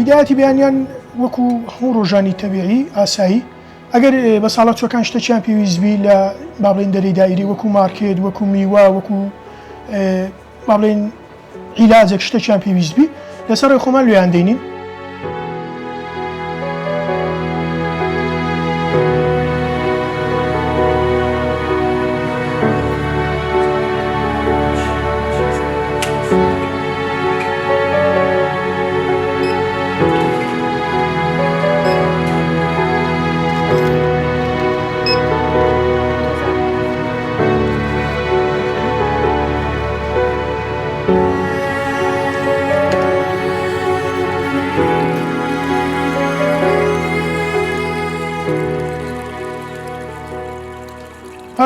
بدايەتی بیانیان وەکو هەموو ڕۆژانی تەبیعی ئاسایی ئەگەر بە ساڵاتچوەکان شتێکیان پێویستبی لە با بڵێن دەرەی دایری وەکو مارکێت وەکو میوە وەکو با بڵێن عیلاجێک شتێکیان پێویستبی لەسەر ڕێی خۆمان لێیان دێنین.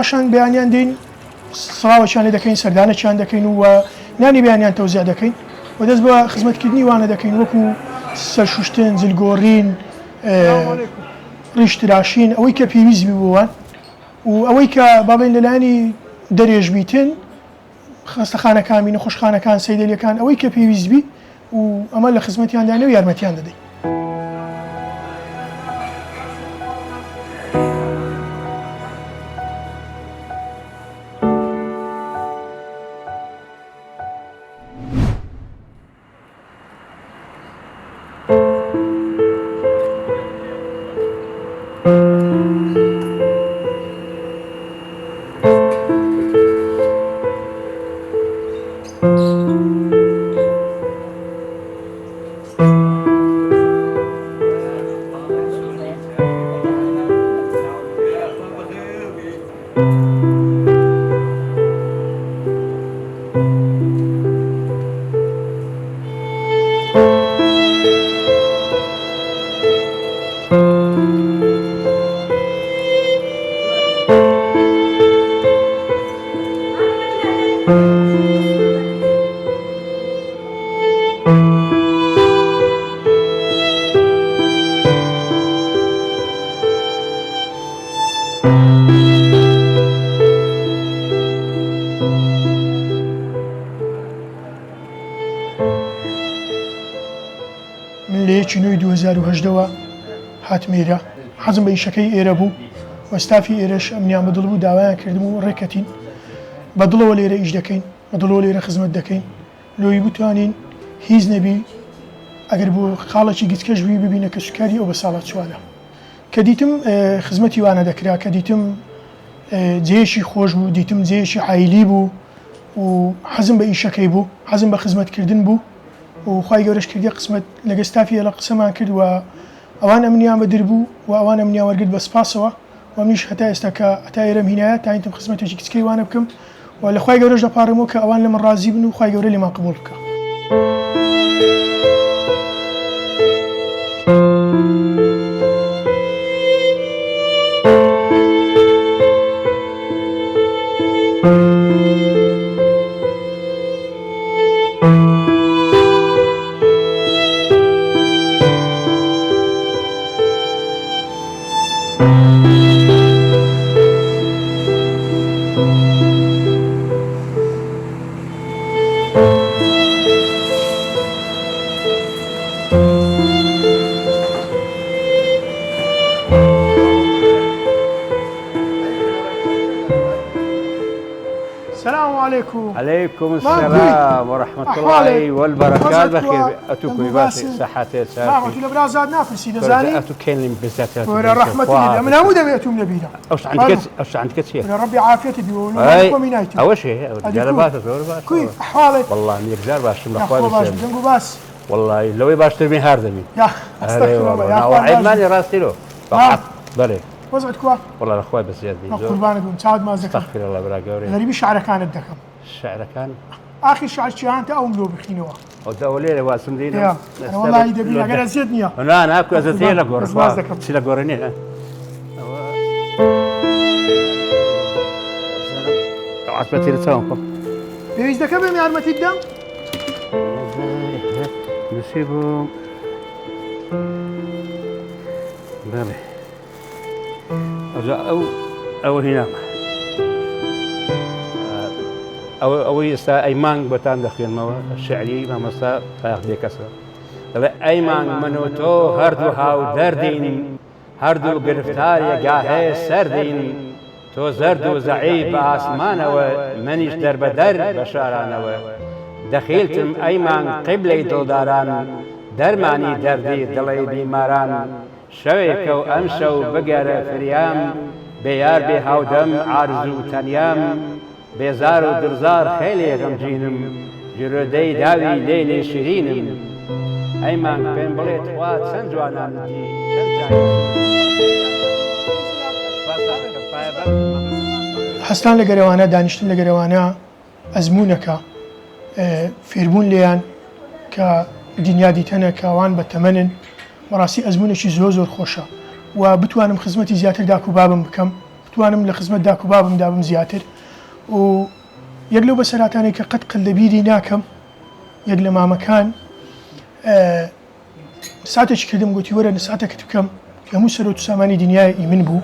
پاشان بەیانیان دێن سڵاوەکیان لێ دەکەین سەردانێکیان دەکەین و نانی بەیانیان تەوزیع دەکەین و دەست بە خزمەتکردنی وانە دەکەین وەکو سەرشوشتن، جلگۆڕین، ڕیشتراشین ئەوەی کە پێویستبی بووان و ئەوەی کە با بڵێن لەلایەنی دەرێژ بیتن خەستەخانەکان بینە خۆشخانەکان سەیدەلیەکان ئەوەی کە پێویستبی و ئەمە لە خزمەتیان دانێ و یارمەتیان دەدەین. من لە 2018ەوە هاتم ئێرە حەزم بە ئیشەکەی ئێرە بوو وەستافی ئێرەش ئەمنیان بەدڵ بوو داوایان کردم و ڕێکەتین بەدڵەوە لێرە ئیش دەکەین بەدڵەوە لێرە خزمەت دەکەین لۆی بتوانین هیچ نەبی ئەگەر بۆ خاڵێکی گچکەش بی ببینە کە سوکاری ئەو بە ساڵات چوارە کە دیتم خزمەتی وانە دەکرا کە دیتم جێیەکی خۆش بوو دیتم جێیەکی عایلی بوو و حەزم بە ئیشەکەی بوو حەزم بە خزمەتکردن بوو و خوای گەورەش کردی قسمت لەگە ستافی ئێرە قسەمان کرد و ئەوان ئەمنیان بەدر بوو و ئەوان ئەمنیان وەرگرت بە سپاسەوە و منیش هەتا ئێستا کە هەتا ئێرەم هینایە تا ئینتم خزمەتێکی کچکەی وانە بکەم و لە خوای گەورەش دەپاڕمەوە کە ئەوان لە من ڕازی بن و خوای گەورە لێمان قبوڵ بکە. السلام عليكم. عليكم السلام ورحمة الله والبركات. بخير أتوكم باسي صحتي سافي. نعم أتو لبرازات نافسي دزاني. أتو كلم بالذات. ورا رحمة الله من عمود أتوم نبينا. أوش عندك شيء. ورا ربي عافيتي بيقولوا ومنايتي. أول شيء جربات زور باش. كيف أحوالك؟ والله ميرجار باش من أخواني. باش بدنقو باس. والله لو باش ترمي هاردمي. يا استغفر الله. يا أخوان عيد ماني راسي له. بلي. وضعت كوا والله الاخوي بس زياد قربانك ومساعد ما ذكر استغفر الله بلا قوري غريب الشعر كانت دكم الشعر كان اخر شعر انت او ملو بخينوا ودولي واسم دينا يا انا والله يدبي انا زيدني انا اكو ازتي لك غرفه سيلا غورني عصبتي لتساوكم بيز دكم يا عرمتي الدم نسيبهم بله أو هنا أو يستا أيمان بتان دخيل ما الشعري ما مستا تاخذ كسر أيمان منو تو هردو هاو دردين هردو گرفتار يجاه سردين تو زرد وزعيب آسمان ومنيش در بدر بشاران دخيلتم أيمان قبلي دلداران درماني دردي دلي بيماران شويكو أمشو بقر فريام بيار بهاودم عارزو تنيام بيزارو درزار خيلي غمجينم جرودي داوي ليلي شيرينم أيمان بين بليت خوات سنجوانا حستان لقروانا دانشتن لقروانا أزمونك فيربون ليان كدنيا ديتنا كوان بتمنن وراسي أزمونك زوزور خوشة وبتوانم خدمتي زياتر داكو بابم بكم بتوانم لخدمة داكو بابم دابم زياتر و يقلو بسراتاني كقد قلبيدي ناكم يقلو ما مكان ساعتش كدم قلت ورا ساعتك كتبكم همو سرو تساماني دنياي من بو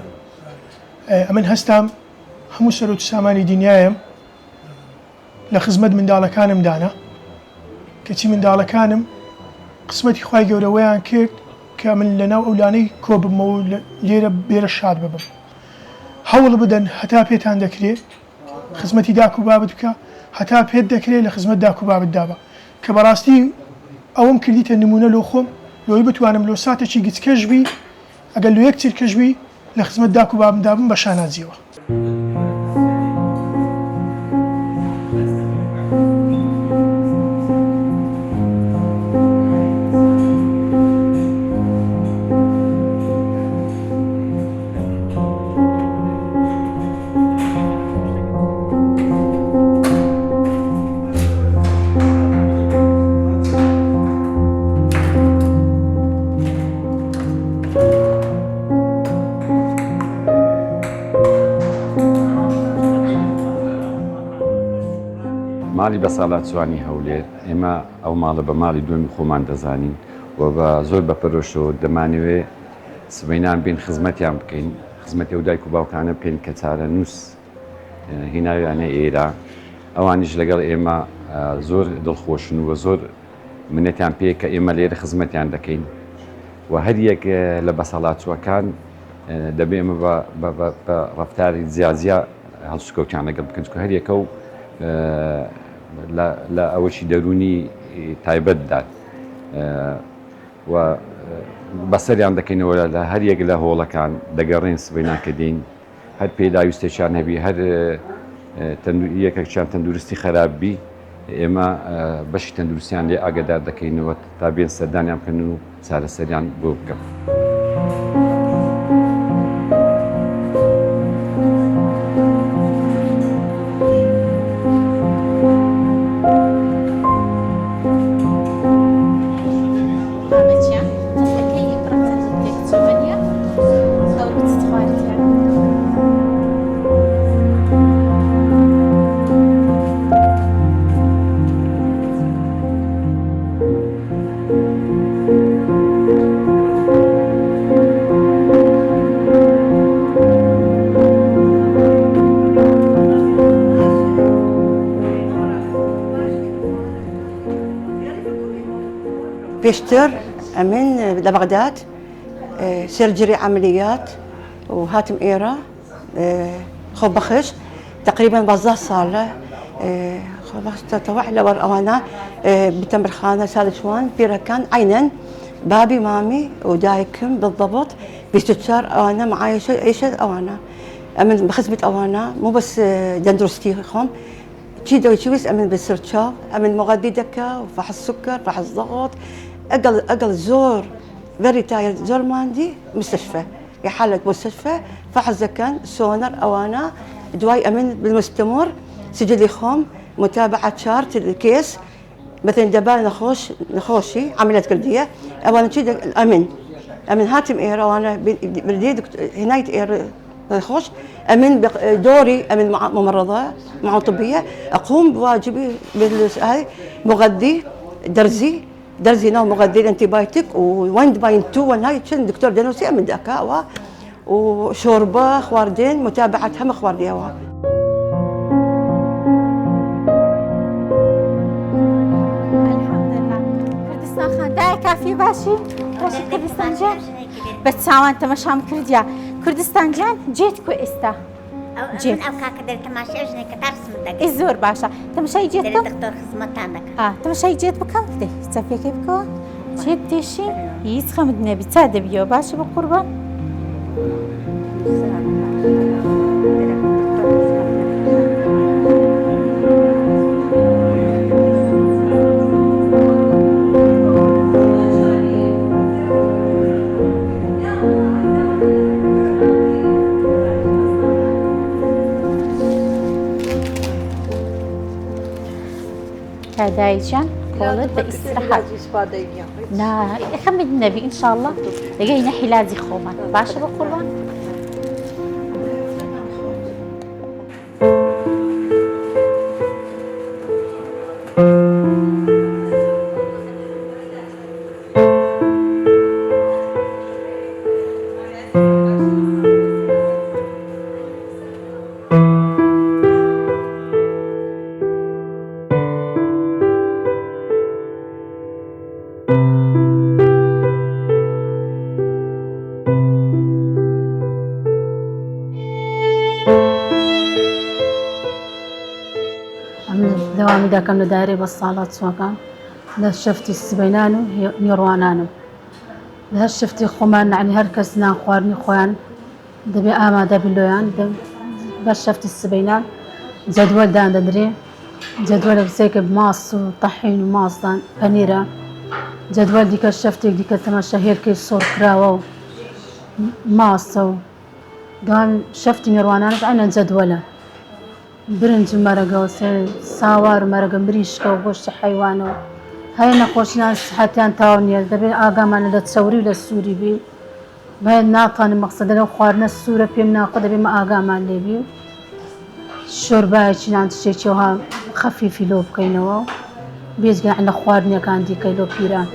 أمن هستام همو سرو تساماني دنيايم لخدمة من دالكانم دانا كتي من دالكانم قسمتي خواي جورويان كيك كامل لنا أولاني كوب مو ليرة بير الشاد ببم حول بدن حتى بيتان دكري خدمتي داكو بابتك حتى بيت دكري لخدمة داكو باب الدابا كبراستي أوم كرديت النمونة لو خوم لو يبتوانم لو ساتشي قد كجبي أقل لو يكتر كجبي لخدمة داكو باب دابم بشانا زيوه ماڵی بەساڵات جوانی هەولێر ئێمە ئەو ماڵە بە ماڵی دومی خۆمان دەزانین و بە زۆر بەپەرۆشەوە دەمانوێ سبەینان بین خزمەتیان بکەین خزمەتی ئەو دایک و باوکانە پێین کە چارە نووس هیناویانە ئێرە ئەوانیش لەگەڵ ئێمە زۆر دڵخۆشن و زۆر منەتیان پێ کە ئێمە لێرە خزمەتیان دەکەین و هەر یەک لە بەسەڵاتچوەکان دەبێ ئێمە بە ڕەفتاری جیازیە هەڵسوکەوتیان لەگەڵ بکەن چکە هەر یەکە و لە ئەوەشی دەرونی تایبەتدا و بەسەریان دەکەینەوە لە هەر یەک لە هۆڵەکان دەگەڕێن سبەینان کە دێین هەر پێداویستێکیان هەبی هەر یەکێکیان تەندروستی خراپبی ئێمە بەشی تەندروستیان لێ ئاگادار دەکەینەوە تا بێن سەردانیان بکەن و چارەسەریان بۆ بکەن. بيشتر من لبغداد سيرجري عمليات وهاتم إيرا خو بخش تقريبا بزاز صار له خو بخش تطوع لور أوانا بتمر خانة سالشوان بيركان عينا بابي مامي ودايكم بالضبط بيستشار أوانا معايشة عيشة أوانا أمن بخدمة أوانا مو بس دندرستي خم تشيدو يشويس أمن بالسرتشا أمن مغذي دكا وفحص سكر فحص ضغط أقل زور فيري تاير زور ماندي مستشفى إحالة مستشفى، فحص ذكن، سونر، أوانا، دواي أمن بالمستمر، سجل خوم، متابعة شارت الكيس، مثلا دبا نخوشي عمليات قلبية، أولا شيء أمن هاتم إيرا وأنا بدي هناية إيرا نخوش أمن دوري أمن ممرضة مع طبية أقوم بواجبي هاي مغذي درزي نوع مغذي الانتيبايوتيك ويند باين 2 هاي شن دكتور دنوسي أمن دكاوة وشوربة خواردين متابعة هم خوارديها. دای کافی باشی کردستان جان بچه‌وان تماشام کردیا کردستان جان جیت کو استا جیت او کاک در تماشا اجنه کترس مدک ازور باشا تماشای جیت در دکتور خدمتان دک تماشای جیت بکم ده صفیه کی بکو جیت دیشی هیچ خمد نبی تاده بیو باشی با قربان دايجان قولت باستراحة لا خمد النبي إن شاء الله لقينا حلازي خوما باشا بالقربان دوام دا كانوا دايري بالصالات سواقان ده شفتي السبينانو نيروانانو ده شفتي خمان يعني هركسنا خوارني خوان دبي آما دبي لويان بس شفتي السبينان جدول دان دري جدول بسيك بماص وطحين وماص دان بنيرة جدول ديك شفتي ديك تماشى هيركي صور كراوة ماص قال شفتي نيروانانو عنا جدوله برنج مرقة ساوار مرقة مريشكا وغوش حيوانو هاي نخوش ناس حتى تاونيا دبي آقامان لا تصوري ولا السوري بي هاي ناطان المقصد لو خوارنا السورة بيم ناقد بما آقامان لي بيو الشوربة شنان تشيشوها خفيفي لو بكينوا بيزقى عنا خوارنا كان دي كيلو بيران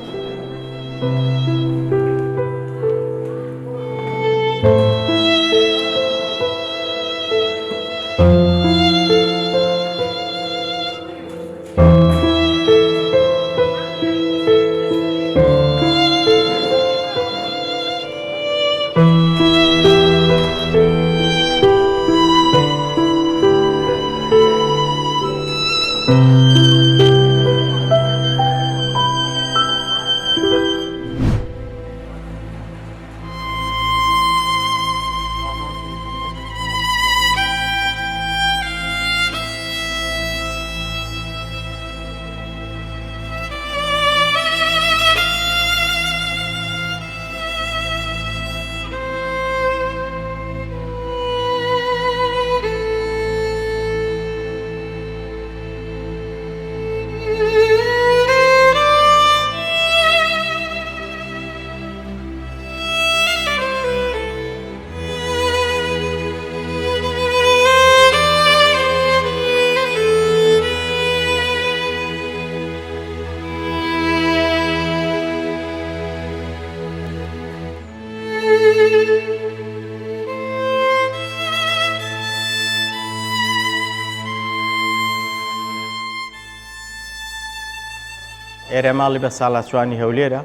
ئێرە ماڵی بە ساڵاتچوانی هەولێرە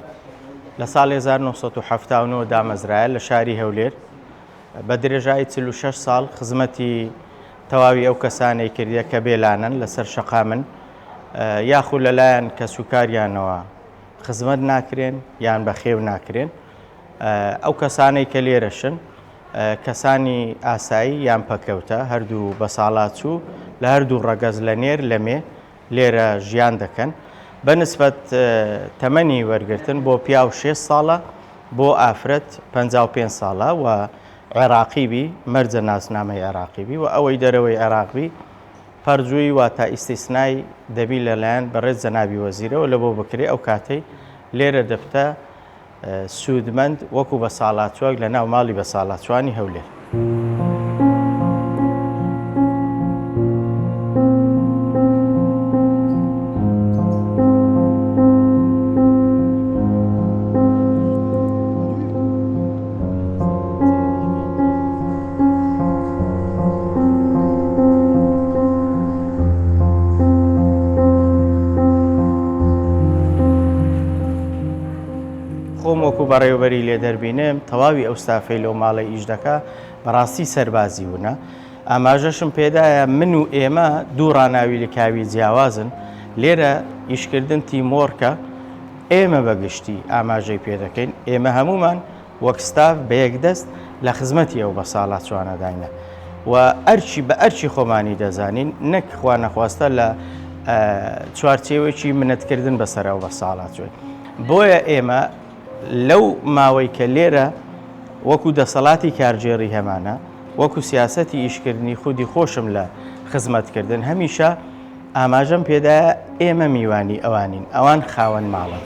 لە ساڵی 1970 دامەزرایە لە شاری هەولێر بە درێژایی 46 ساڵ خزمەتی تەواوی ئەو کەسانەی کردیە کە بێلانن لەسەر شەقا من یاخود لەلایەن کە سوکاریانەوە خزمەت ناکرێن یان بەخێو ناکرێن ئەو کەسانەی کە لێرەشن کەسانی ئاسایی یان پەکەوتە هەردوو بە ساڵاتچوو لە هەردوو ڕەگەز لە نێر لەمێ لێرە ژیان دەکەن بەنسبەت تەمەنی وەرگرتن بۆ پیا و 6 ساڵە بۆ ئافرەت 55 ساڵە و عێراقیبی مەرجە ناسنامەی عێراقیبی و ئەوەی دەرەوەی عێراقبی پەرجووی وا تا ئیسیسنای دەبی لەلایەن بەڕێز جەنابی وەزیرەوە لە بۆ بکرێ ئەو کاتەی لێرە دەبتە سوودمەند وەکو بە ساڵات چوەک لە ناو ماڵی بە ساڵات چوانی هەولێر. خۆم وەکو بەڕێوەبەری لێ دەربینم تەواوی ئەو ستافەی لەو ماڵی ئیش دەکا بەڕاستی سەربازی بوونە. ئاماژەشم پێدایە من و ئێمە دوو ڕناوی لە کاوی جیاوازن لێرە ئیشکردن تیمۆرکە ئێمە بەگشتی ئاماژەی پێ دەکەین. ئێمە هەمومان وەک ستاف بە یەکدەست لە خزمەتی ئەو بە ساڵات چوانەداینە و ئەرچی بە ئەرچی خۆمانی دەزانین نەک خوا نەخواستە لە چوارچێوێکی منەتکردن بەسەرەوە بە ساڵات چوێت. بۆیە ئێمە لەو ماوەی کە لێرە وەکو دەسەڵاتی کارژێڕی هەمانە وەکو سیاسەتی ئیشکردنی خودی خۆشم لە خزمەتکردن هەمیشە ئاماژەم پێدایە ئێمە میوانی ئەوانین ئەوان خاوەن ماڵن.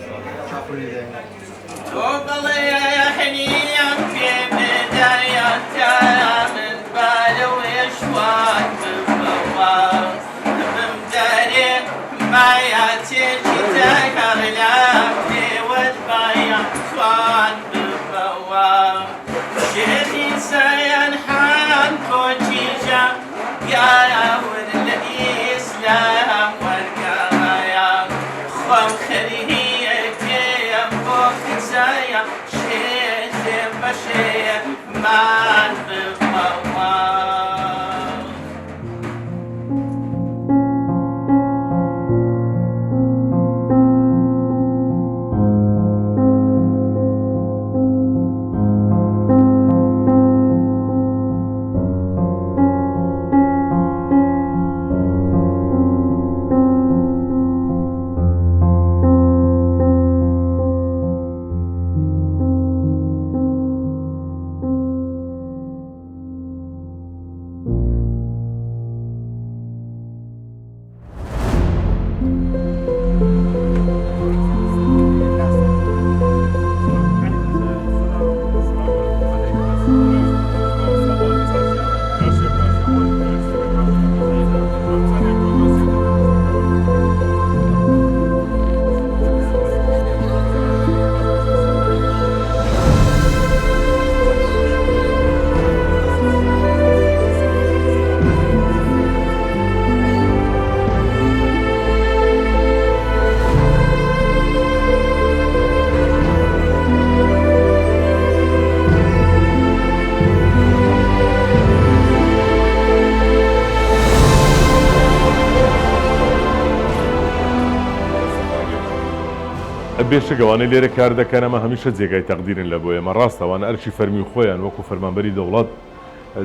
بێشەگەوانەی لێرە کار دەکەن ئەمە هەمیشە جێگای تەقدیرن لە بۆ ئێمە ڕاستەوانە ئەرچی فەرمی خۆیان وەکو فەرمانبەری دەوڵات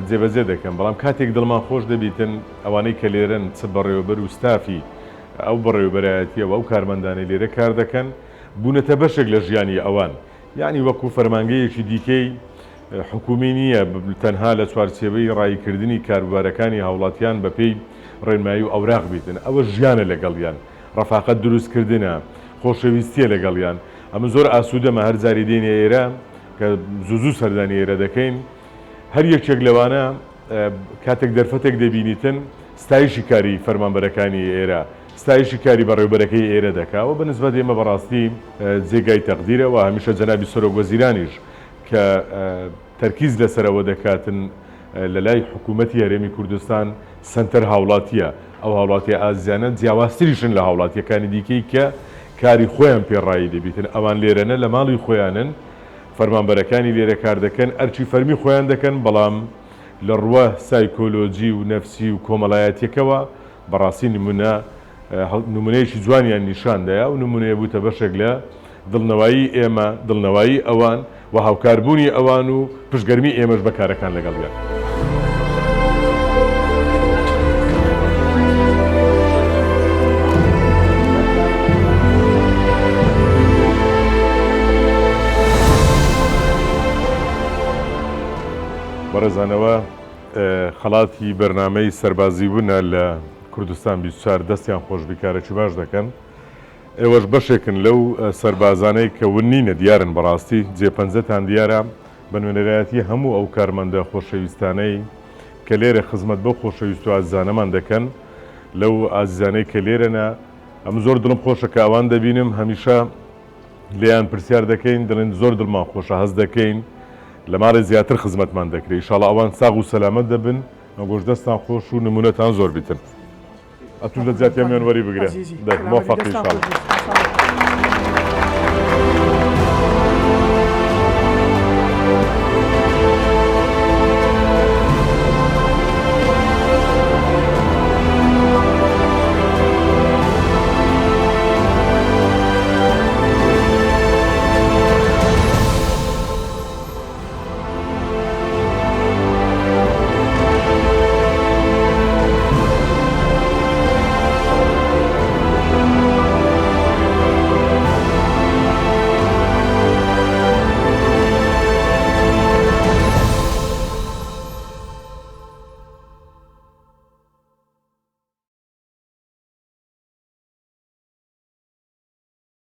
جێبەجێ دەکەن بەڵام کاتێک دڵمان خۆش دەبیتن ئەوانەی کە لێرن چ بەڕێوەبەر و ستافی ئەو بەڕێوەبەرایەتیەوە ئەو کارمەندانەی لێرە کار دەکەن بوونەتە بەشێک لە ژیانی ئەوان یعنی وەکو فەرمانگەیەکی دیکەی حکومی نییە تەنها لە چوارچێوەی ڕایکردنی کاروبارەکانی هاوڵاتیان بە پێی ڕێنمایی و ئەوراق بیتن ئەوە ژیانە لەگەڵیان ڕەفاقەت دروستکردنە خۆشەویستیە لەگەڵیان ئەمە زۆر ئاسوودەمە هەر جاری دێنێ ئێرە کە زوو سەردانی ئێرە دەکەین هەر یەکێک لەوانە کاتێک دەرفەتێک دەبینیتن ستایشی کاری فەرمانبەرەکانی ئێرە ستایشی کاری بەڕێوەبەرەکەی ئێرە دەکاوە بەنسبەت ئێمە بەڕاستی جێگای تەقدیرەوە هەمیشە جەنابی سەرۆک وەزیرانیش کە تەرکیز لەسەرەوە دەکاتن لە لای حکوومەتی هەرێمی کوردستان سنتەر هاوڵاتیە ئەو هاوڵاتی ئازیانە جیاوازتریشن لە هاوڵاتیەکانی دیکەی کە کاری خۆیان پێڕایی دەبیتن ئەوان لێرەنە لە ماڵی خۆیانن فەرمانبەرەکانی لێرە کار دەکەن ئەرچی فەرمی خۆیان دەکەن بەڵام لە ڕوە سایکۆلۆجی و نەفسی و کۆمەڵایەتێکەوە بەڕاستی نمونەیەکی جوانیان نیشاندایە و نمونەیە بووتە بەشێک لە دڵنەوایی ئێمە دڵنەوایی ئەوان و هاوکاربوونی ئەوان و پشتگەرمی ئێمەش بەکارەکان لەگەڵیان. بەڕێزانەوە خەڵاتی بەرنامەی سەربازی بوونە لە کوردستان 24 دەستیان خۆش بیکارێکی باش دەکەن. ئێوەش بەشێکن لەو سەربازانەی کە ونینە دیارن بەڕاستی جێپەنجەتان دیارە بە نوێنەرایەتی هەموو ئەو کارمەندە خۆشەویستانەی کە لێرە خزمەت بەو خۆشەویست و ئازیزانەمان دەکەن لەو ئازیزانەی کە لێرەنە ئەم زۆر دڵم خۆشە کە ئەوان دەبینم هەمیشە لێیان پرسیار دەکەین دڵێن زۆر دڵمان خۆشە هەز دەکەین لە ماڵی زیاتر خزمەتمان دەکرێت ئینشاڵڵا ئەوان ساغ و سەلامەت دەبن ئەگۆش دەستان خۆش و نمونەتان زۆر بیتن ئەتون لە جاتیان میێنوەری بگرێت موفەق ئینشاڵڵا.